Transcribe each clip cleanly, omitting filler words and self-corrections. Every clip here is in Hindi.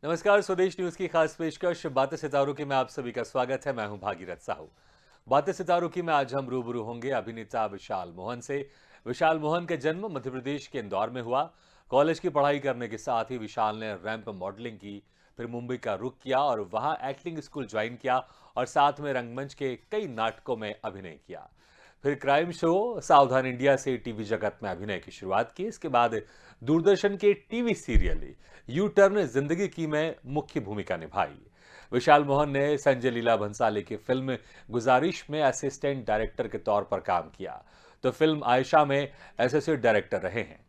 नमस्कार, स्वदेश न्यूज की खास पेशकश बातें सितारों की में आप सभी का स्वागत है। मैं हूं भागीरथ साहू। बातें सितारों की में आज हम रूबरू होंगे अभिनेता विशाल मोहन से। विशाल मोहन का जन्म मध्य प्रदेश के इंदौर में हुआ। कॉलेज की पढ़ाई करने के साथ ही विशाल ने रैंप मॉडलिंग की, फिर मुंबई का रुख किया और वहां एक्टिंग स्कूल ज्वाइन किया और साथ में रंगमंच के कई नाटकों में अभिनय किया। फिर क्राइम शो सावधान इंडिया से टीवी जगत में अभिनय की शुरुआत की। इसके बाद दूरदर्शन के टीवी सीरियल यू टर्न जिंदगी की में मुख्य भूमिका निभाई। विशाल मोहन ने संजय लीला भंसाली की फिल्म गुजारिश में असिस्टेंट डायरेक्टर के तौर पर काम किया, तो फिल्म आयशा में एसोसिएट डायरेक्टर रहे हैं।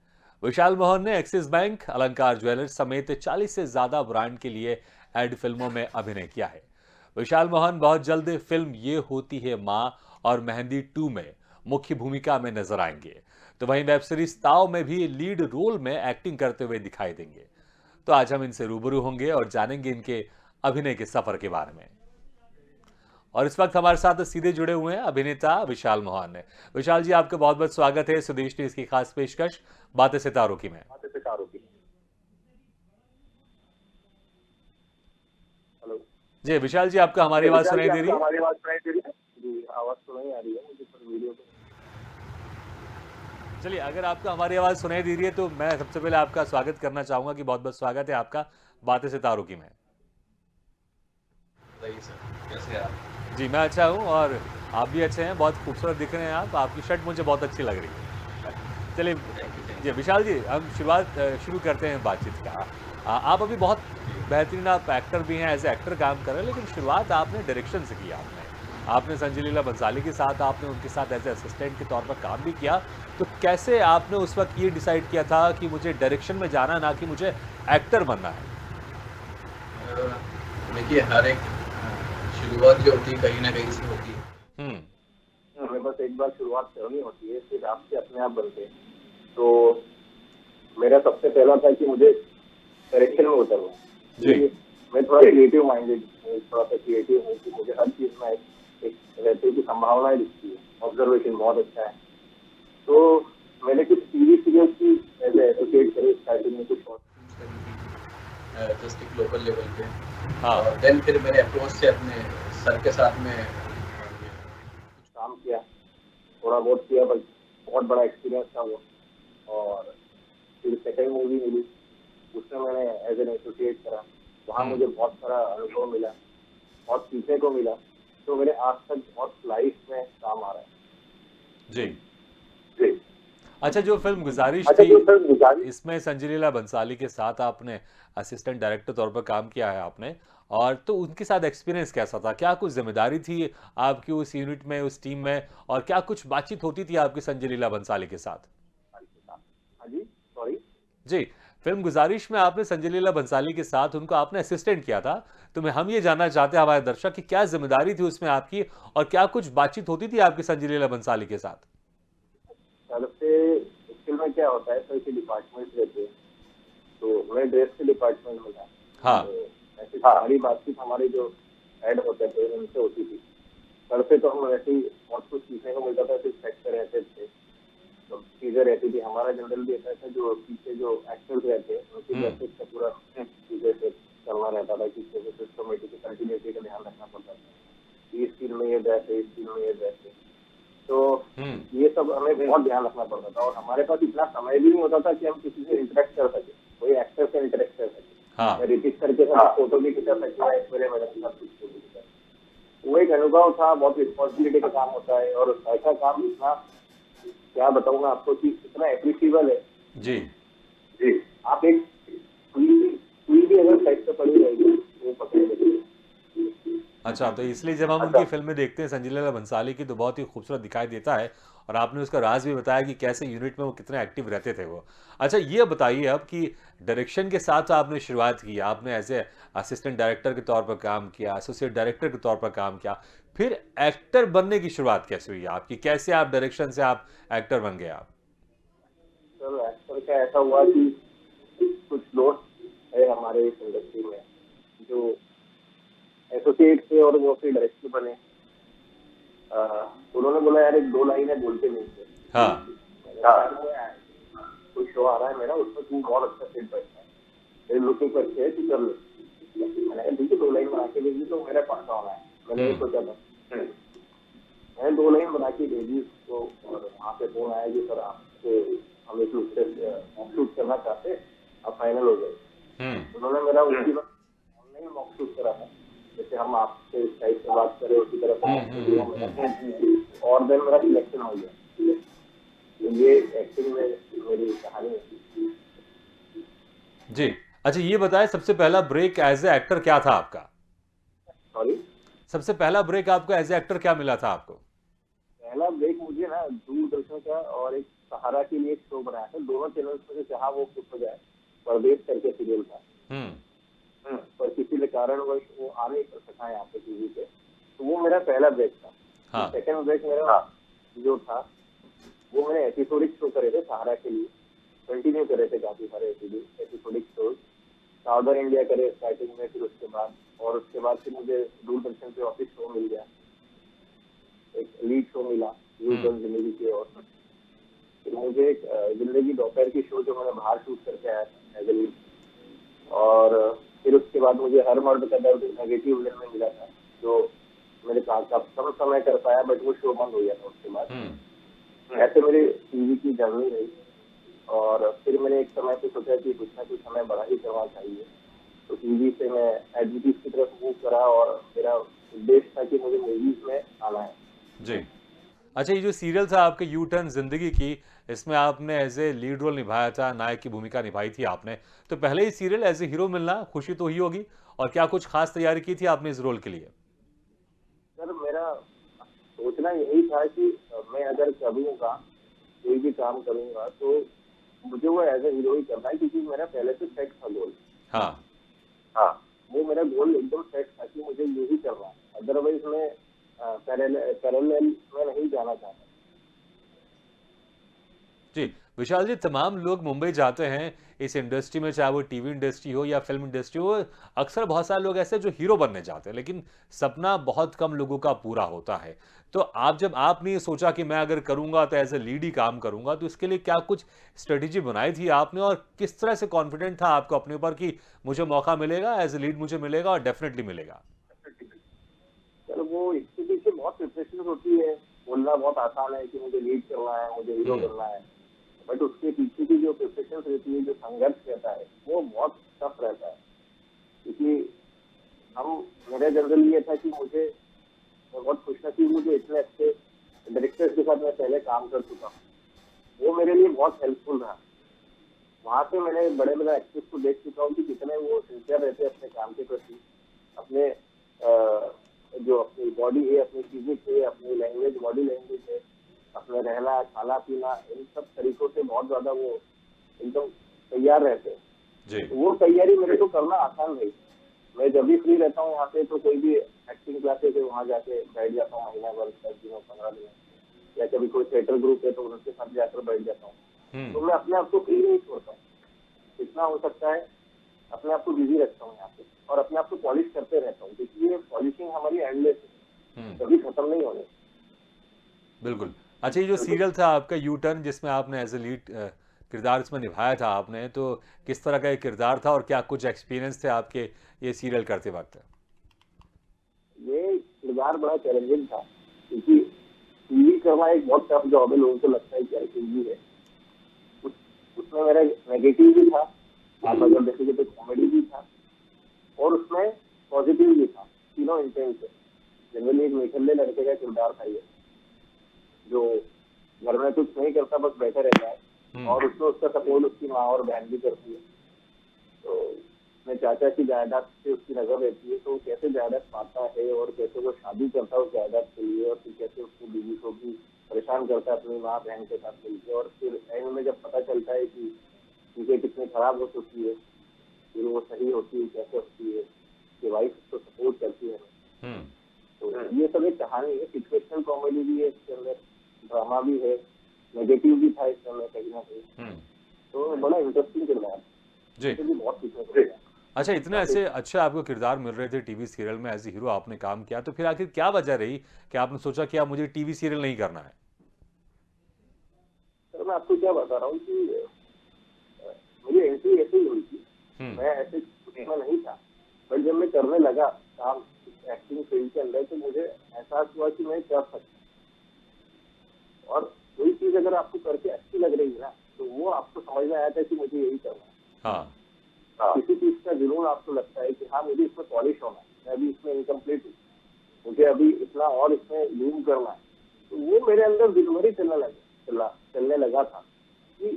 विशाल मोहन ने एक्सिस बैंक, अलंकार ज्वेलर्स समेत 40 से ज्यादा ब्रांड के लिए एड फिल्मों में अभिनय किया है। विशाल मोहन बहुत जल्द फिल्म ये होती है मां और मेहंदी 2 में मुख्य भूमिका में नजर आएंगे, तो वहीं वेब सीरीज ताव में भी लीड रोल में एक्टिंग करते हुए दिखाई देंगे। तो आज हम इनसे रूबरू होंगे और जानेंगे इनके अभिनय के सफर के बारे में। और इस वक्त हमारे साथ सीधे जुड़े हुए हैं अभिनेता विशाल मोहन। विशाल जी, आपका बहुत बहुत स्वागत है स्वदेश न्यूज की खास पेशकश बातें सितारों की में। हेलो जी विशाल जी, आपका हमारी जी आवाज विशाल जी, सुनाई दे रही आपको है? हमारी आवाज सुनाई दे रही है? जी, आवाज तो नहीं आ रही है मुझे, पर वीडियो पे चलिए, अगर आपको हमारी आवाज सुनाई दे रही है तो मैं सबसे पहले आपका स्वागत करना चाहूंगा कि बहुत बहुत स्वागत है आपका बातें सितारों की में। बताइए सर, कैसे हैं आप? जी मैं अच्छा हूं और आप भी अच्छे हैं। बहुत खूबसूरत दिख रहे हैं आप। आपकी शर्ट मुझे बहुत अच्छी लग रही है। चलिए थैंक यू, जी थैंक यू। विशाल जी, हम शुरू करते हैं बातचीत का। आप अभी बहुत जी, बेहतरीन आप एक्टर भी हैं, एज ए एक्टर काम कर रहे हैं, लेकिन शुरुआत आपने डायरेक्शन से की। आपने संजय लीला बंसाली के साथ आपने उनके साथ एज ए असिस्टेंट के तौर पर काम भी किया। तो कैसे आपने उस वक्त ये डिसाइड किया था कि मुझे डायरेक्शन में जाना, ना कि मुझे एक्टर बनना है? देखिए हर एक शुरुआत जो होती है कहीं न कहीं से होती है। हम्म। हमें बस एक बार शुरुआत करनी होती है, फिर आपसे अपने आप बनते हैं। तो मेरा सबसे पहला था कि मुझे डायरेक्शन में उतरना है, जी। क्योंकि मैं थोड़ा क्रिएटिव माइंडेड, थोड़ा सा क्रिएटिव हूँ कि मुझे हर चीज में एक रहते की संभावनाएं दिखती है, ऑब्जर्वेशन बहुत अच्छा है। तो मैंने कुछ टीवी सीरियल्स की एज एसोसिएट करे स्टार्टिंग में, कुछ शॉर्ट फिल्म्स करी थी जस्ट एक लोकल लेवल पे। हाँ। और देन फिर मैंने अप्रोच से अपने सर के साथ में कुछ काम किया, थोड़ा बहुत किया, बस बहुत बड़ा एक्सपीरियंस था वो। और फिर सेकंड मूवी मिली, उसमें मैंने एज एन एसोसिएट करा। वहाँ हम्म। मुझे बहुत सारा अनुभव मिला, बहुत सीखने को मिला। तो मेरे आज तक बहुत लाइफ में काम आ रहा है। जी। जी। अच्छा, जो फिल्म गुजारिश अच्छा, थी, जो सर गुजारिश इसमें संजय लीला बंसाली के साथ आपने असिस्टेंट डायरेक्टर तौर पर काम किया है आपने, और तो उनके साथ एक्सपीरियंस कैसा था? क्या कुछ जिम्मेदारी थी आपकी उस यूनिट में, उस टीम में, और क्या कुछ बातचीत होती थी आपकी संजय लीला बंसाली के साथ? हाँ जी, सॉरी। जी। फिल्म गुजारिश में आपने संजय लीला बंसाली के साथ उनको आपने असिस्टेंट किया था, तो हम ये जानना चाहते हैं हमारे दर्शक कि क्या जिम्मेदारी थी उसमें आपकी, और क्या कुछ बातचीत होती थी आपकी संजय लीला बंसाली के साथ? सर से एक्चुअल में क्या होता है, सर के डिपार्टमेंट रहते हैं। तो मैं ड्रेस के डिपार्टमेंट में था। हाँ। तो ऐसे सारी बातचीत हमारे जो हेड होते थे उनसे होती थी। सर से तो हम वैसे ही बहुत कुछ सीखने को मिलता था, सिर्फ सेट पे रहते थे तो चीजें रहती थी। हमारा जनरल भी ऐसा था, जो पीछे जो एक्टर्स रहते हैं उनके हम्म। जैसे का पूरा चीजें से चलना रहता था कि सिस्टमेटिक कंटिन्यूटी का ध्यान रखना पड़ता था। इस सीन में ये ड्रेस है, इस सीन में ये ड्रेस है। तो हम्म। ये सब हमें बहुत ध्यान रखना पड़ता था, और हमारे पास इतना समय भी नहीं होता था कि हम किसी से इंटरेक्ट कर सके, कोई एक्टर से इंटरेक्ट कर सके, हाँ। या ऋतिक सर के साथ फोटो भी खिंचा सकते हैं, ऐश्वर्या मैडम के साथ कुछ फोटो खिंचा। वो एक अनुभव था, बहुत रिस्पॉन्सिबिलिटी का काम होता है, और ऐसा काम इतना, क्या बताऊंगा आपको, कि इतना एप्रिशिएबल है। जी। जी। आप एक सुई भी अगर साइड पे पड़ी रहेगी वो पकड़ लेगी। अच्छा, तो इसलिए जब हम अच्छा। उनकी फिल्में देखते हैं संजय लीला भंसाली की, तो बहुत ही खूबसूरत दिखाई देता है। और आपने उसका राज भी बताया कि कैसे यूनिट में वो कितने एक्टिव रहते थे वो। अच्छा, ये बताइए अब कि डायरेक्शन के साथ आपने शुरुआत की, आपने एज ए असिस्टेंट डायरेक्टर के तौर पर काम किया, एसोसिएट डायरेक्टर के तौर पर काम किया, फिर एक्टर बनने की शुरुआत कैसे हुई आपकी? कैसे आप डायरेक्शन से आप एक्टर बन गए आप? सर एक्टर का ऐसा हुआ कि कुछ दोस्त है हमारे इस इंडस्ट्री में जो एसोसिएट थे, और वो फिर डायरेक्टर बने। उन्होंने बोला, यार एक दो लाइनें बोलते नहीं थे। हाँ। मैंने कहा, कुछ शो आ रहा है मेरा, उसमें तू बहुत अच्छा सेट बैठता है, मेरी लुकिंग पर अच्छी है, तू कर ले। भेजी तो मेरा पास आना है, मैंने ये सोचा था। मैंने 2 लाइन बना के भेजी उसको और वहाँ से फोन आया कि सर आपसे हम एक शूट करना चाहते हैं, अब फाइनल हो गए। उन्होंने मेरा उसी वक्त ऑनलाइन मॉक शूट करा था, जैसे हम आपसे इस टाइप से बात करें उसी तरह से, और देन मेरा सिलेक्शन हो गया। तो ये एक्टिंग में मेरी कहानी है। जी। अच्छा ये बताएं, सबसे पहला ब्रेक एज ए एक्टर क्या था आपका? सॉरी, सबसे पहला ब्रेक आपको एज ए एक्टर क्या मिला था आपको? पहला ब्रेक मुझे ना दूरदर्शन का और एक सहारा के लिए एक शो बनाया था, दोनों चैनल्स में से जहाँ वो कुछ हो जाए, परदेश करके सीरियल था। पर किसी के कारण वो आ नहीं कर सका यहाँ पे टीवी पे, तो वो मेरा पहला ब्रेक था। हाँ। सेकंड ब्रेक मेरा जो था वो मैंने एपिसोडिक शो करे थे सहारा के लिए, कंटिन्यू करे थे काफी सारे एपिसोडिक शो। साउदर्न इंडिया करे स्टार्टिंग में, फिर उसके बाद फिर मुझे दूरदर्शन पे ऑफिस शो मिल गया, एक लीड शो मिला यूटर्न जिंदगी की ओर। फिर मुझे एक जिंदगी दोपहर की शो जो मैंने बाहर शूट करके आया था एज ए लीड, और फिर उसके बाद मुझे हर मर्द का दर्द नेगेटिव विलन में मिला था, जो मेरे साथ कम समय कर पाया, बट वो शो बंद हो गया था उसके बाद। ऐसे मेरी टीवी की जर्नी रही, और फिर मैंने एक समय पे सोचा कि कुछ ना कुछ हमें बड़ा ही करना चाहिए, तो टीवी से मैं एडवर्टीज की तरफ मूव करा, और मेरा उद्देश्य था कि मुझे मूवीज में आना है। जी। अच्छा ये जो सीरियल था आपके यू टर्न जिंदगी की, इसमें आपने एज ए लीड रोल निभाया था, नायक की भूमिका निभाई थी आपने, तो पहले ही सीरियल एज ए हीरो मिलना खुशी तो ही होगी, और क्या कुछ खास तैयारी की थी आपने इस रोल के लिए? सर मेरा सोचना यही था कि मैं अगर करूँगा, कोई भी काम करूँगा, तो मुझे वो एज ए हीरो ही करना है, क्योंकि मेरा पहले से सेट था गोल। हाँ, वो मेरा गोल एकदम सेट था कि मुझे यही करना है, अदरवाइज मैं पैरेलल में नहीं जाना चाहता। जी। विशाल जी, तमाम लोग मुंबई जाते हैं इस इंडस्ट्री में, चाहे वो टीवी इंडस्ट्री हो या फिल्म इंडस्ट्री हो, अक्सर बहुत सारे लोग ऐसे जो हीरो बनने जाते हैं, लेकिन सपना बहुत कम लोगों का पूरा होता है। तो जब आपने ये सोचा कि मैं अगर करूंगा तो एज ए लीड ही काम करूंगा, तो इसके लिए क्या कुछ स्ट्रेटेजी बनाई थी आपने, और किस तरह से कॉन्फिडेंट था आपको अपने ऊपर कि मुझे मौका मिलेगा, एज ए लीड मुझे मिलेगा और डेफिनेटली मिलेगा? सर वो इसके पीछे बहुत प्रिपरेशन होती है, बोलना बहुत आसान है कि मुझे लीड करना है, मुझे हीरो करना है, बट उसके पीछे की जो प्रिपरेशन रहती है, जो संघर्ष रहता है, वो बहुत टफ रहता है। क्योंकि मेरा जनरल ये था कि मैं बहुत खुशनसीब हूँ, मुझे इतने अच्छे डायरेक्टर्स के साथ मैं पहले काम कर चुका हूँ, वो मेरे लिए बहुत हेल्पफुल रहा। वहाँ पे मैंने बड़े बड़े एक्टर्स को देख चुका हूँ कि कितने वो सिंसियर रहते हैं अपने काम के प्रति, अपने जो अपनी बॉडी है, अपनी फिजिक है, अपनी लैंग्वेज, बॉडी लैंग्वेज है, अपना रहना, खाना पीना, इन सब तरीकों से बहुत ज्यादा वो एकदम तैयार रहते हैं। जी। तो वो तैयारी मेरे को करना आसान नहीं। मैं जब भी फ्री रहता हूँ यहाँ पे, तो कोई भी एक्टिंग क्लासेस है वहाँ जाके बैठ जाता हूँ, महीना भर, 10 दिनों, 15 दिनों, या कभी कोई थिएटर ग्रुप है तो उनके साथ जाकर बैठ जाता हूँ। तो मैं अपने आप को फ्री नहीं छोड़ता हूँ, जितना हो सकता है अपने आप को बिजी रखता हूँ यहाँ पे, और अपने आप को पॉलिश करते रहता हूँ, क्योंकि ये पॉलिशिंग हमारी एंडलेस है, कभी खत्म नहीं होनी। बिल्कुल। अच्छा ये जो सीरियल था आपका यू टर्न, जिसमें आपने एज ए लीड किरदार इसमें निभाया था आपने, तो किस तरह का एक किरदार था और क्या कुछ एक्सपीरियंस थे आपके ये सीरियल करते वक्त? ये किरदार बड़ा चैलेंजिंग था, क्योंकि टीवी करना एक बहुत टफ जॉब है, लोगों को लगता है कि टीवी है। उसमें मेरा नेगेटिव भी था, आप अगर देखेंगे तो कॉमेडी भी था, और उसमें पॉजिटिव भी था, तीनों इंटेंस है। जनरली एक निखल्ले लड़के का किरदार था ये, जो घर में कुछ नहीं करता, बस बैठा रहता है, और उसमें उसका सपोर्ट उसकी माँ और बहन भी करती है। तो अपने चाचा की जायदाद से उसकी नजर रहती है, तो कैसे जायदाद पाता है और कैसे वो शादी करता है उस जायदाद के लिए, और फिर कैसे उसकी बीवी को भी परेशान करता है अपनी माँ बहन के साथ मिलकर, और फिर एंड में जब पता चलता है कि चीजें कितनी खराब हो चुकी है, फिर वो सही होती है, कैसे होती है, कि वाइफ उसको सपोर्ट करती है। तो ये सब एक कहानी है, सिचुएशनल कॉमेडी भी है इसके अंदर, ड्रामा भी है, नेगेटिव भी था इसके अंदर कहीं ना कहीं। तो बड़ा इंटरेस्टिंग किरदार जी। भी बहुत सीखने को मिला। अच्छा इतने ऐसे अच्छे आपको किरदार मिल रहे थे टीवी सीरियल में, एज ए हीरो आपने काम किया, तो फिर आखिर क्या वजह रही कि आपने सोचा कि अब मुझे टीवी सीरियल नहीं करना है? सर मैं आपको क्या बता रहा हूँ कि मेरी एंट्री ऐसे ही हुई थी, मैं ऐसे उसमें नहीं था, बट जब मैं करने लगा काम एक्टिंग फील्ड के अंदर तो मुझे एहसास हुआ कि मैं कर सकता हूँ। और कोई चीज अगर आपको करके अच्छी लग रही है ना तो वो आपको समझ में आया था कि मुझे यही करना है। हाँ किसी चीज का जुनून आपको लगता है कि हाँ मुझे इसमें पॉलिश होना है, मैं अभी इसमें इनकम्प्लीट हूँ, मुझे अभी इतना और इसमें लूम करना है, तो वो मेरे अंदर दिन भर ही चलने लगा था कि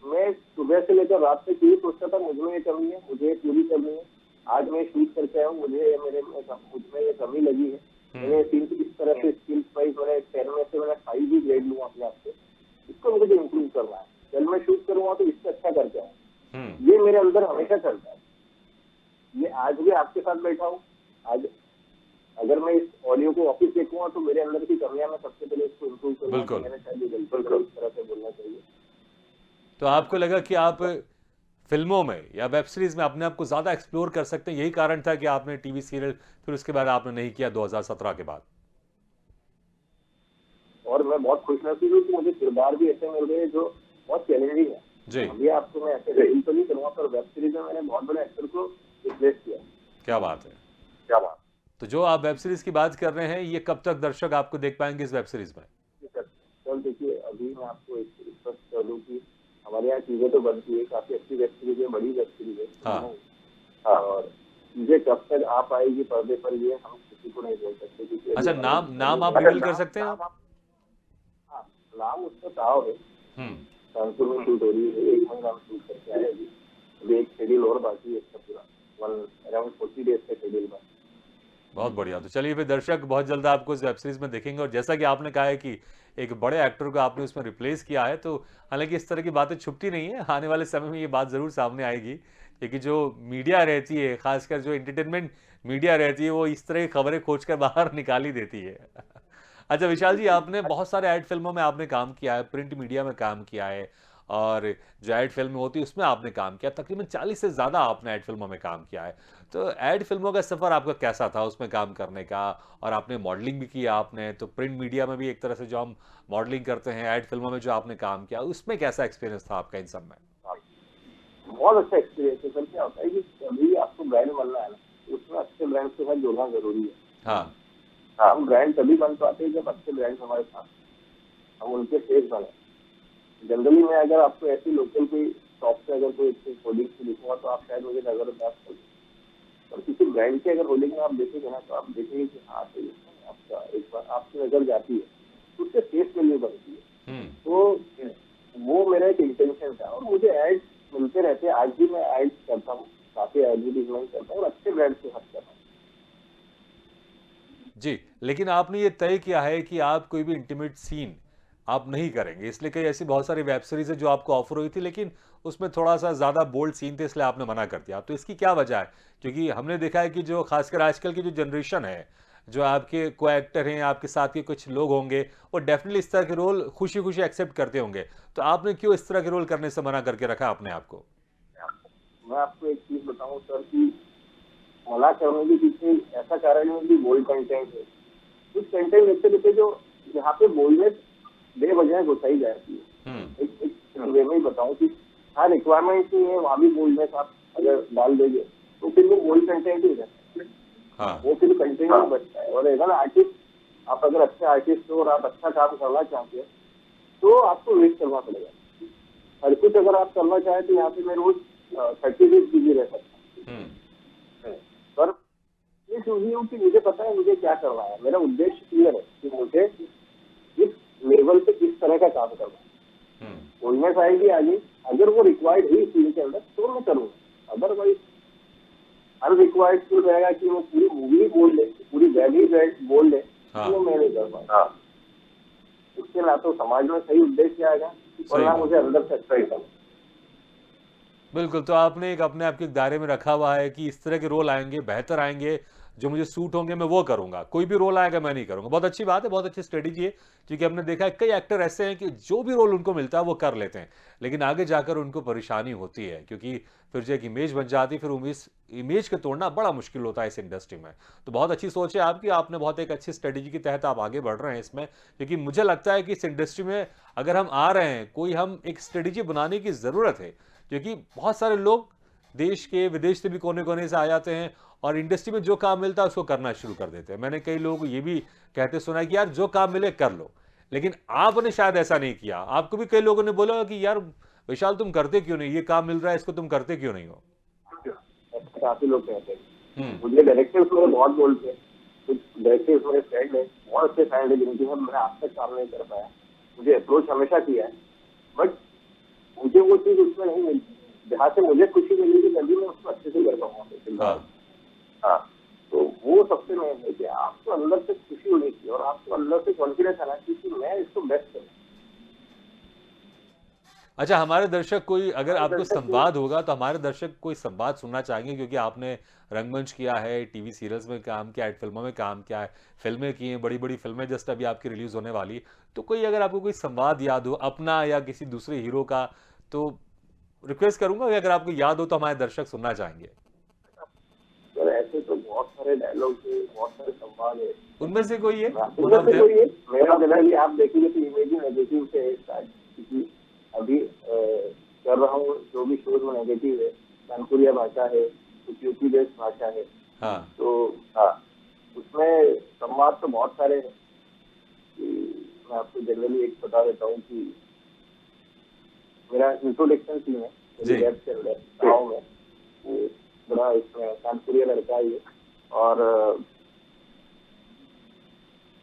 मैं सुबह से लेकर रात तक यही सोचता था मुझे ये करनी है, मुझे ये पूरी करनी है। आज मैं शूट करके आया हूँ, मुझमें ये कमी लगी है, मैंने सीन इस तरह से स्किल्स वाइज मैंने 10 में से मैंने 5 भी ग्रेड लूँ अपने आप से, इसको मुझे इम्प्रूव करना है, जब मैं शूट करूँगा तो इससे अच्छा करके आऊँ। ये मेरे अंदर हमेशा चलता है। ये आज भी आपके साथ बैठा हूँ, आज अगर मैं इस ऑडियो को वापस देखूंगा तो मेरे अंदर की कमियां मैं सबसे पहले इसको इम्प्रूव करूंगा। बिल्कुल। मैंने शायद ये बिल्कुल इस तरह से बोलना चाहिए। तो आपको लगा कि आप फिल्मों में या वेब सीरीज में अपने आप को ज्यादा एक्सप्लोर कर सकते हैं, यही कारण था कि आपने टीवी सीरियल फिर उसके बाद आपने नहीं किया 2017 के बाद? और मैं बहुत खुशनसीब हूँ कि मुझे किरदार भी ऐसे मिल रहे हैं जो बहुत चैलेंजिंग है। जी। अभी आपको मैं ऐसे रिवील तो नहीं करूंगा, पर वेब सीरीज में मैंने बहुत बड़े एक्टर को रिप्लेस किया। क्या बात है। क्या बात। तो जो आप वेब सीरीज की बात कर रहे हैं, ये कब तक दर्शक आपको देख पाएंगे इस वेब सीरीज में? सर देखिए, अभी मैं आपको एक स्पष्ट कर दूं कि हमारे यहाँ चीजें तो बनती है, काफी अच्छी वेब सीरीज है, बड़ी वेब सीरीज है। हाँ। और चीजें कब तक आ पाएगी पर्दे पर ये हम किसी को नहीं बोल सकते, क्योंकि अच्छा, नाम आप रिवील कर सकते हैं? हाँ, नाम उसका ताव है। कानपुर में शूट हो रही है, 1 महीना हम शूट करके आए अभी एक शेड्यूल और बाकी है इसका पूरा अराउंड 40 डेज का शेड्यूल बाकी। बहुत बढ़िया। तो चलिए फिर दर्शक बहुत जल्द आपको इस वेब सीरीज में देखेंगे। और जैसा कि आपने कहा है कि एक बड़े एक्टर को आपने उसमें रिप्लेस किया है, तो हालांकि इस तरह की बातें छुपती नहीं है, आने वाले समय में ये बात जरूर सामने आएगी, क्योंकि जो मीडिया रहती है, खासकर जो एंटरटेनमेंट मीडिया रहती है, वो इस तरह की खबरें खोजकर बाहर निकाल ही देती है। अच्छा विशाल जी, आपने बहुत सारे ऐड फिल्मों में आपने काम किया है, प्रिंट मीडिया में काम किया है, और जो ऐड फिल्म होती है उसमें आपने काम किया, तकरीबन 40 से ज़्यादा आपने ऐड फिल्मों में काम किया है। तो ऐड फिल्मों का सफ़र आपका कैसा था उसमें काम करने का? और आपने मॉडलिंग भी किया आपने, तो प्रिंट मीडिया में भी एक तरह से जो हम मॉडलिंग करते हैं, ऐड फिल्मों में जो आपने काम किया, उसमें कैसा एक्सपीरियंस था आपका इन सब में? बहुत अच्छा एक्सपीरियंस है सर। क्या होता है कि अभी आपको ब्रांड बनना है ना, उसमें अच्छे ब्रांड के साथ जुड़ना जरूरी है। हाँ, हम ब्रांड तभी बन पाते हैं जब अच्छे ब्रांड हमारे साथ, हम उनके फेस बने। जनरली मैं अगर आपको ऐसी लोकल कोई शॉप से अगर कोई होर्डिंग से दिखूंगा तो आप शायद मुझे नजरअंदाज कर, और किसी ब्रांड के अगर होर्डिंग में आप देखेंगे ना तो आप देखेंगे कि हाँ तो आपका एक बार आपकी नजर जाती है तो उससे फेस वैल्यू बनती है। तो वो मेरा एक इंटेंशन था, और मुझे एड मिलते रहते हैं। आज भी मैं एड करता हूँ, काफी एडवर्टीजमेंट करता हूँ और अच्छे ब्रांड के साथ करता हूँ। जी, लेकिन आपने ये तय किया है कि आप कोई भी इंटीमेट सीन आप नहीं करेंगे, इसलिए कई ऐसी बहुत सारी वेब सीरीज है जो आपको ऑफर हुई थी, लेकिन उसमें थोड़ा सा ज़्यादा बोल्ड सीन थे, इसलिए आपने मना कर दिया। तो इसकी क्या वजह है? क्योंकि हमने देखा है कि जो खासकर आजकल की जो जनरेशन है, जो आपके को एक्टर हैं, आपके साथ के कुछ लोग होंगे, वो डेफिनेटली इस तरह के रोल खुशी खुशी एक्सेप्ट करते होंगे। तो आपने क्यों इस तरह के रोल करने से मना करके रखा अपने आप को? मैं आपको एक चीज बताऊं सर कि मना करने के पीछे ऐसा कारण है कि बोल्ड कंटेंट है। कुछ कंटेंट देखते देखते जो यहाँ पे बोल्डनेस बेवजह घुसाई जाती है। एक वे में बताऊं कि हाँ रिक्वायरमेंट नहीं है, वहाँ भी बोल्डनेस आप अगर डाल देंगे तो फिर वो बोल्ड कंटेंट ही रहता है। हाँ। वो फिर कंटेंट ही बचता है। और एज आर्टिस्ट, आप अगर अच्छे आर्टिस्ट हो और आप अच्छा काम करना चाहते हैं तो आपको वेट करना पड़ेगा। हर कुछ अगर आप करना चाहें तो यहाँ पे मैं रोज 30 डेज बिजी रह सकता हूँ, पर ये चूजी हूँ कि मुझे पता है मुझे क्या करना है। मेरा उद्देश्य क्लियर है कि मुझे इस लेवल पे किस तरह का काम करना है। बोलनेस आएगी आगे, अगर वो रिक्वायर्ड है इस चीज के अंदर तो मैं करूँगा, अदरवाइज अनरिक्वायर्ड क्यों रहेगा कि वो पूरी मूवी बोल ले, पूरी वैल्यू बोल ले, तो मैं नहीं कर पाऊंगा। उससे ना तो समाज में सही उद्देश्य आएगा और ना मुझे अंदर से अच्छा ही करना। बिल्कुल। तो आपने एक अपने आप के दायरे में रखा हुआ है कि इस तरह के रोल आएंगे, बेहतर आएंगे, जो मुझे सूट होंगे मैं वो करूंगा, कोई भी रोल आएगा मैं नहीं करूंगा। बहुत अच्छी बात है, बहुत अच्छी स्ट्रेटेजी है, क्योंकि हमने देखा है कई एक्टर ऐसे हैं कि जो भी रोल उनको मिलता है वो कर लेते हैं, लेकिन आगे जाकर उनको परेशानी होती है, क्योंकि फिर जो एक इमेज बन जाती है, फिर इमेज को तोड़ना बड़ा मुश्किल होता है इस इंडस्ट्री में। तो बहुत अच्छी सोच है आपकी, आपने बहुत एक अच्छी स्ट्रेटेजी के तहत आप आगे बढ़ रहे हैं इसमें, क्योंकि मुझे लगता है कि इस इंडस्ट्री में अगर हम आ रहे हैं, कोई हम एक स्ट्रेटेजी बनाने की ज़रूरत है, क्योंकि बहुत सारे लोग देश के विदेश से भी कोने कोने से आ जाते हैं और इंडस्ट्री में जो काम मिलता है उसको करना शुरू कर देते हैं। मैंने कई लोग ये भी कहते सुना है कि यार जो काम मिले कर लो, लेकिन आपने शायद ऐसा नहीं किया। आपको भी कई लोगों ने बोला कि यार विशाल तुम करते क्यों नहीं, ये काम मिल रहा है इसको तुम करते क्यों नहीं हो? ऐसा काफी लोग कहते हैं। हम्म। मुझे डायरेक्टर्स मेरे बहुत बोलते हैं, कुछ डायरेक्टर्स मेरे फ्रेंड है, बहुत अच्छे फ्रेंड है जिनके साथ मैंने आज तक काम नहीं कर पाया, मुझे अप्रोच हमेशा किया है, बट मुझे वो चीज उसमें नहीं मिलती जहाँ से मुझे खुशी मिलेगी, तभी मैं उसको अच्छे से कर पाऊंगा। हाँ। हाँ, तो वो सबसे मेन है कि आपको अंदर से खुशी होनी चाहिए और आपको अंदर से कॉन्फिडेंस आना चाहिए कि मैं इसको बेस्ट करूँ। अच्छा, हमारे दर्शक कोई अगर हमारे आपको दर्शक संवाद होगा तो हमारे दर्शक कोई संवाद सुनना चाहेंगे, क्योंकि आपने रंगमंच किया है, टीवी सीरियल्स में काम किया है, फिल्मों में काम किया है, फिल्में की हैं, बड़ी बड़ी फिल्में जस्ट अभी आपकी रिलीज होने वाली। तो कोई अगर आपको कोई संवाद याद हो अपना या किसी दूसरे हीरो का, तो रिक्वेस्ट करूंगा कि अगर आपको याद हो तो हमारे दर्शक सुनना चाहेंगे। सर ऐसे तो बहुत सारे डायलॉग है, बहुत सारे संवाद है। उनमें से कोई है उनमें से कोई एक मेरा जनरली आप देखेंगे तो इमेज ही नेगेटिव से है स्टार्ट, क्योंकि अभी कर रहा हूँ जो भी शोज वो नेगेटिव है, कानपुरिया भाषा है, कुछ यूपी बेस्ड भाषा है। हाँ। तो हाँ, उसमें संवाद तो बहुत सारे हैं। मैं आपको जनरली एक बता देता हूँ कि मेरा इंट्रोडक्शन सीन है मेरी वेब के अंदर गाँव में, वो बड़ा इसमें कानपुरिया लड़का ही है और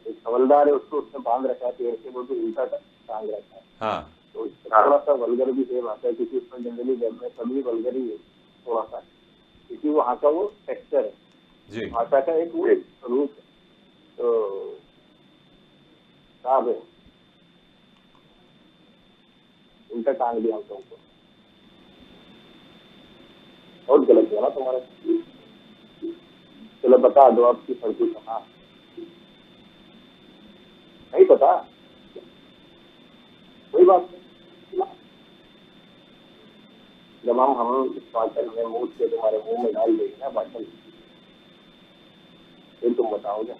एक हवलदार है, उसको उसने बांध रखा है पेड़ से, वो तो उल्टा टांग रखा है। हाँ। तो थोड़ा सा वल्गर भी है भाषा, क्योंकि उसमें जनरली वेब में सभी वल्गर ही है थोड़ा सा, क्योंकि वहाँ का वो टेक्सचर है जी। भाषा का, एक वो रूप है। तो साहब है, उल्टा टांग दिया हम तुमको, बहुत गलत हुआ ना तुम्हारा। चलो बता दो आपकी फर्जी कहाँ, नहीं पता, कोई बात नहीं। जब हम इस बाटल में मुंह से तुम्हारे मुंह में डाल देंगे ना बाटल, फिर तुम बताओगे।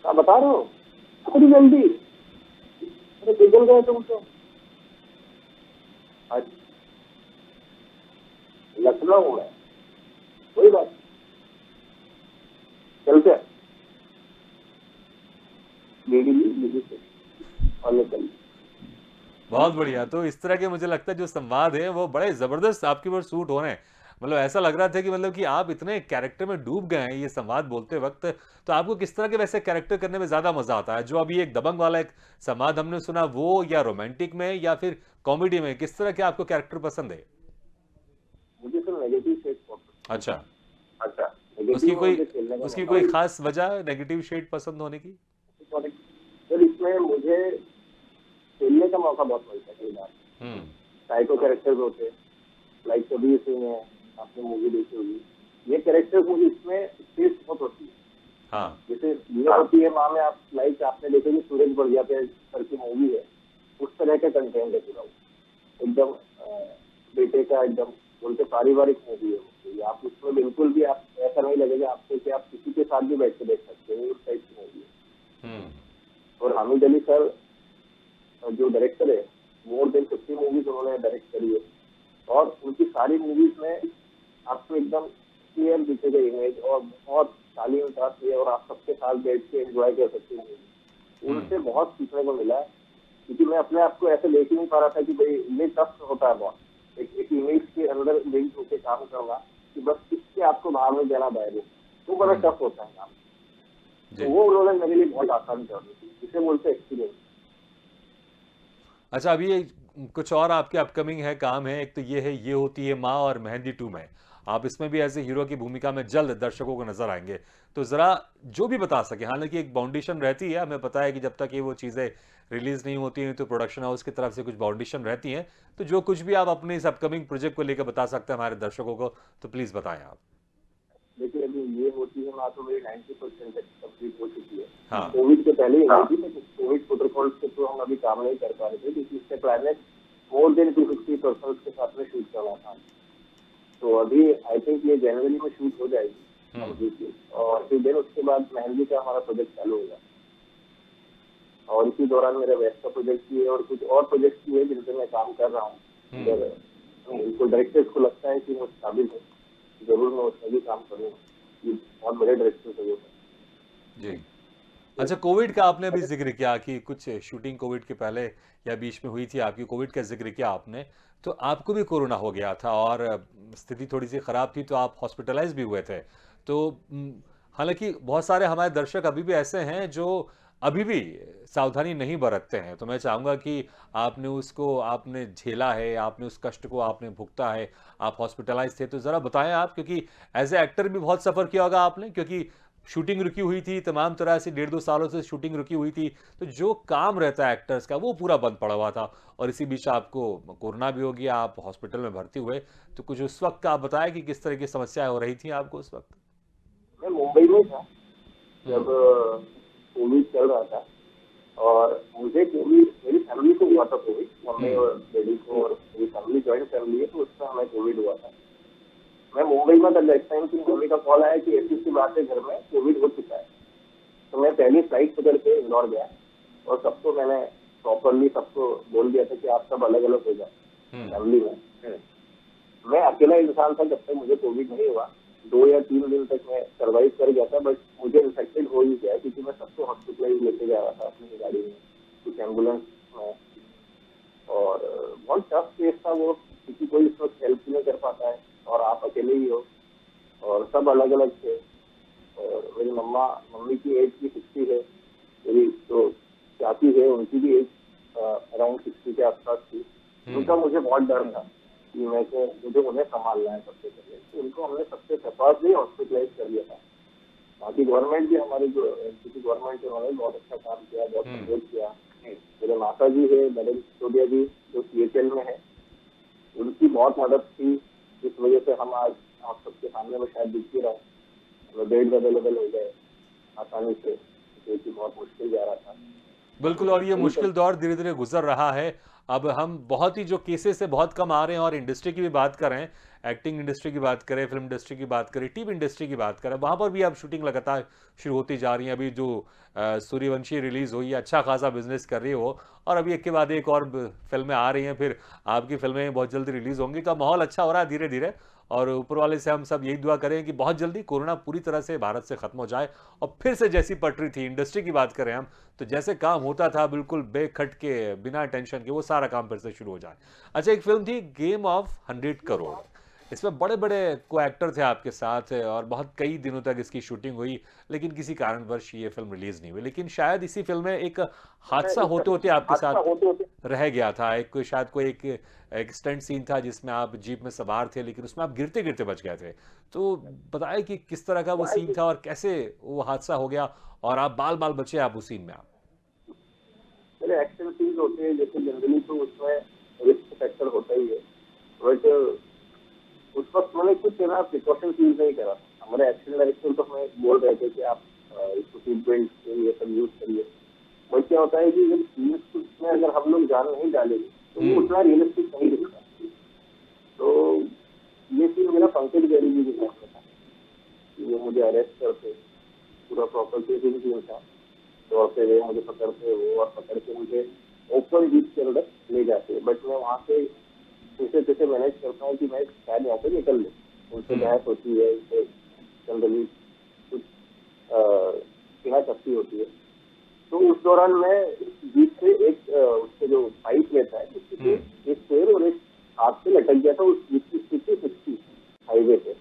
क्या बता रहे हो थोड़ी जल्दी, अरे पिघल गए तुम तो। आज लखनऊ में कोई बात, चलते बीडी से और निकल। बहुत बढ़िया। तो इस तरह के मुझे लगता है जो संवाद है वो बड़े जबरदस्त आपके ऊपर सूट हो रहे हैं। मतलब ऐसा लग रहा था कि मतलब कि आप इतने कैरेक्टर में डूब गए हैं ये संवाद बोलते वक्त। तो आपको किस तरह के वैसे कैरेक्टर करने में ज्यादा मजा आता है? जो अभी एक दबंग वाला एक संवाद हमने सुना, वो या रोमांटिक में या फिर कॉमेडी में, किस तरह के आपको कैरेक्टर पसंद है? मुझे तो नेगेटिव शेड पसंद। अच्छा। अच्छा, उसकी कोई खास वजह नेगेटिव शेड पसंद होने की? सर इसमें मुझे खेलने का मौका बहुत मिलता है कई बार। साइको कैरेक्टर्स होते हैं, लाइक कबीर सिंह है, आपने मूवी देखी होगी, ये कैरेक्टर्स मुझे इसमें स्पेस बहुत होती है। हाँ। जैसे ये होती है माँ में, आप लाइक आपने देखे कि सूरज बढ़िया पे करके मूवी है, उस तरह का कंटेंट है पूरा, एकदम बेटे का एकदम बोलते पारिवारिक मूवी है। आप उसमें बिल्कुल भी आप ऐसा नहीं लगेगा आपको कि आप किसी के साथ भी बैठ के देख सकते हो, उस टाइप की मूवी है। और हामिद अली सर जो डायरेक्टर है, मोर देन 50 मूवीज उन्होंने डायरेक्ट करी है और उनकी सारी मूवीज में आपको एकदम क्लियर दिखेगा इमेज और बहुत तालीम उठाती है और आप सबके साथ बैठ के एंजॉय कर सकते हैं मूवी। उनसे बहुत सीखने को मिला है, क्योंकि मैं अपने आप को ऐसे देख ही नहीं पा रहा था कि भाई ये टफ होता है बहुत, एक इमेज के अंदर लिंक होकर काम करना कि बस इससे आपको बाहर में देना बाहर, तो बड़ा टफ होता है काम। तो वो उन्होंने मेरे लिए बहुत आसान कर दी थी, इसे बोलते एक्सपीरियंस। अच्छा, अभी कुछ और आपके अपकमिंग है काम है, एक तो ये होती है माँ और मेहंदी 2 में आप इसमें भी एज ए हीरो की भूमिका में जल्द दर्शकों को नजर आएंगे। तो जरा जो भी बता सके, हालांकि एक बाउंडेशन रहती है, हमें पता है कि जब तक ये वो चीजें रिलीज नहीं होती हैं तो प्रोडक्शन हाउस की तरफ से कुछ बाउंडेशन रहती हैं, तो जो कुछ भी आप अपने इस अपकमिंग प्रोजेक्ट को लेकर बता सकते हैं हमारे दर्शकों को, तो प्लीज बताएं आप। देखिए अभी ये होती है ना, तो मेरी 90% कंप्लीट हो चुकी है। हाँ। कोविड के पहले ही हुई थी, लेकिन कोविड प्रोटोकॉल से तो हम अभी काम नहीं कर पा रहे थे, क्योंकि इससे क्लाइमेट मोर देन 250% के साथ में शूट करना था। तो अभी आई थिंक ये जनवरी में शूट हो जाएगी और फिर दिन उसके बाद मेहंदी का हमारा प्रोजेक्ट चालू होगा। और इसी दौरान मेरा वेस्ट का प्रोजेक्ट भी है और कुछ और प्रोजेक्ट भी है जिनसे मैं काम कर रहा हूँ। अगर उनको डायरेक्टर्स को लगता है कि वो काबिल है, जरूर मैं उसमें भी काम करूँगा। ये बहुत बड़े डायरेक्टर्स है वो। जी। अच्छा, कोविड का आपने अभी जिक्र किया कि कुछ शूटिंग कोविड के पहले या बीच में हुई थी आपकी, कोविड का जिक्र किया आपने, तो आपको भी कोरोना हो गया था और स्थिति थोड़ी सी खराब थी तो आप हॉस्पिटलाइज भी हुए थे। तो हालांकि बहुत सारे हमारे दर्शक अभी भी ऐसे हैं जो अभी भी सावधानी नहीं बरतते हैं, तो मैं चाहूँगा कि आपने झेला है, आपने उस कष्ट को आपने भुगता है, आप हॉस्पिटलाइज थे, तो ज़रा बताएं आप, क्योंकि एज ए एक्टर भी बहुत सफ़र किया होगा आपने, क्योंकि शूटिंग रुकी हुई थी, तमाम तरह से 1.5-2 सालों से शूटिंग रुकी हुई थी, तो जो काम रहता है एक्टर्स का वो पूरा बंद पड़ा हुआ था और इसी बीच आपको कोरोना भी हो गया, आप हॉस्पिटल में भर्ती हुए। तो कुछ उस वक्त का आप बताएं कि किस तरह की समस्याएं हो रही थी आपको उस वक्त। मैं मुंबई में था जब कोविड चल रहा था, और मुझे कोविड, मेरी फैमिली को हुआ था कोविड, मम्मी और डैडी को, और मेरी फैमिली जॉइंट फैमिली है, तो उसमें हमें कोविड हुआ था। मैं मुंबई में था नेक्स्ट टाइम कि मम्मी का कॉल आया कि ऐसी बात है, घर में कोविड हो चुका है। तो मैं पहली फ्लाइट पकड़ के इंदौर गया और सबको मैंने प्रॉपरली सबको बोल दिया था कि आप सब अलग अलग हो जाए फैमिली में। मैं अकेला इंसान था जब तक मुझे कोविड नहीं हुआ, 2 या 3 दिन तक मैं सर्वाइव कर गया था, बट मुझे इन्फेक्टेड हो ही गया क्योंकि मैं सबको हॉस्पिटलाइज लेके जा रहा था अपनी गाड़ी में, कुछ एम्बुलेंस में, और बहुत टफ केस था वो, क्योंकि कोई इस वक्त हेल्प नहीं कर पाता है और आप अकेले ही हो, और सब अलग अलग थे। और मेरी मम्मी की एज भी 60 है, मेरी जो चाची है उनकी भी एज अराउंड 60 के आसपास थी। उनका मुझे बहुत डर था कि मुझे उन्हें संभालना है सबसे पहले, तो उनको हमने सबसे पास भी हॉस्पिटलाइज कर दिया था। बाकी गवर्नमेंट भी, हमारी जो गवर्नमेंट है उन्होंने बहुत अच्छा काम किया, बहुत सपोर्ट किया। मेरे माता जी है, मैडम सिसोदिया जी, जो CHL में है, उनकी बहुत मदद थी, इस वजह से हम आज आप सबके सामने में शायद दिख ही रहा हूँ, बेड अवेलेबल हो गए आसानी से, क्योंकि बहुत मुश्किल जा रहा था। बिल्कुल, और ये मुश्किल दौर धीरे धीरे गुजर रहा है। अब हम बहुत ही जो केसेस है बहुत कम आ रहे हैं, और इंडस्ट्री की भी बात करें, एक्टिंग इंडस्ट्री की बात करें, फिल्म इंडस्ट्री की बात करें, टीवी इंडस्ट्री की बात करें, वहाँ पर भी अब शूटिंग लगातार शुरू होती जा रही है। अभी जो सूर्यवंशी रिलीज़ हुई है, अच्छा खासा बिजनेस कर रही हो, और अभी एक के बाद एक और फिल्में आ रही हैं, फिर आपकी फिल्में बहुत जल्दी रिलीज़ होंगी, तो माहौल अच्छा हो रहा है धीरे धीरे। और ऊपर वाले से हम सब यही दुआ करें कि बहुत जल्दी कोरोना पूरी तरह से भारत से ख़त्म हो जाए, और फिर से जैसी पटरी थी, इंडस्ट्री की बात करें हम, तो जैसे काम होता था बिल्कुल बेखट के, बिना टेंशन के, वो सारा काम फिर से शुरू हो जाए। अच्छा, एक फिल्म थी गेम ऑफ 100 करोड़, इसमें बड़े बड़े को एक्टर थे आपके साथ, और बहुत कई दिनों तक इसकी शूटिंग हुई, लेकिन किसी कारणवश ये फिल्म रिलीज नहीं हुई। लेकिन शायद इसी फिल्म में एक हादसा होते होते आपके साथ रह गया था, शायद कोई एक स्टंट सीन था जिसमें आप जीप में सवार थे, लेकिन उसमें आप गिरते गिरते बच गए थे। तो बताएं कि किस तरह का वो सीन था और कैसे वो हादसा हो गया और आप बाल बाल बचे आप उस सीन में। आप मेरे एक्टिविटीज होते हैं जैसे जनरली, तो उसमें रिस्क फैक्टर होता ही है, बट उस वक्त मैंने कुछ ना प्रिकॉशन यूज नहीं करा। हमारे एक्शन डायरेक्टर तो हमें बोल रहे थे कि आप इसको सीट बेल्ट ये सब यूज करिए, बट क्या होता है कि जब सीट में अगर हम लोग जान नहीं डालेंगे तो वो उतना रियलिस्टिक नहीं दिखता। तो ये सीन मेरा पंकज गैरी जी के साथ में था, ये मुझे अरेस्ट करते, पूरा प्रॉपर केसिंग सीन था, तो फिर वे मुझे पकड़ते, वो और पकड़ के मुझे ओपन जीप के अंदर ले जाते, बट मैं वहाँ से जैसे मैनेज करता हूँ कि मैं शायद यहाँ से निकल लूँ। उनसे बहस होती है, उनसे जनरली कुछ सीना शक्ति होती है, तो उस दौरान मैं जीप से एक उसके जो पाइप लेता है उससे एक पैर और एक हाथ से लटक गया था उस जीप की स्थिति 60 हाईवे पे,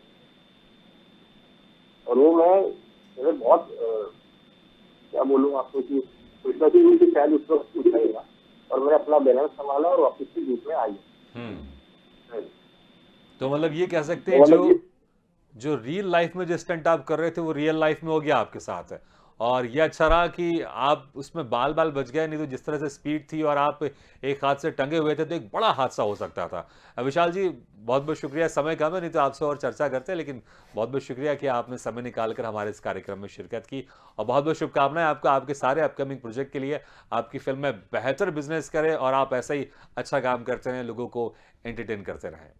और वो मैंने बहुत क्या बोलूँ आपको कि खुशनसीब हुई कि शायद उस वक्त कुछ नहीं हुआ, और मैंने अपना बैलेंस संभाला और वापस से जीप में आ गया। तो मतलब ये कह सकते हैं जो रियल लाइफ में जो स्टंट आप कर रहे थे वो रियल लाइफ में हो गया आपके साथ है, और ये अच्छा रहा कि आप उसमें बाल बाल बच गए, नहीं तो जिस तरह से स्पीड थी और आप एक हाथ से टंगे हुए थे तो एक बड़ा हादसा हो सकता था। विशाल जी, बहुत बहुत शुक्रिया, समय कम है नहीं तो आपसे और चर्चा करते, लेकिन बहुत बहुत शुक्रिया कि आपने समय निकालकर हमारे इस कार्यक्रम में शिरकत की, और बहुत बहुत शुभकामनाएं आपको आपके सारे अपकमिंग प्रोजेक्ट के लिए। आपकी फिल्म में बेहतर बिजनेस करें और आप ऐसा ही अच्छा काम करते रहें, लोगों को एंटरटेन करते रहें।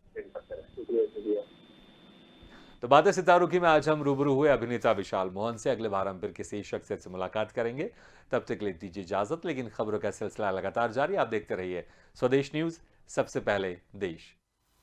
तो बातें सितारों की में आज हम रूबरू हुए अभिनेता विशाल मोहन से। अगले बार हम फिर किसी शख्सियत से मुलाकात करेंगे, तब तक के लिए दीजिए इजाजत, लेकिन खबरों का सिलसिला लगातार जारी। आप देखते रहिए स्वदेश न्यूज, सबसे पहले देश।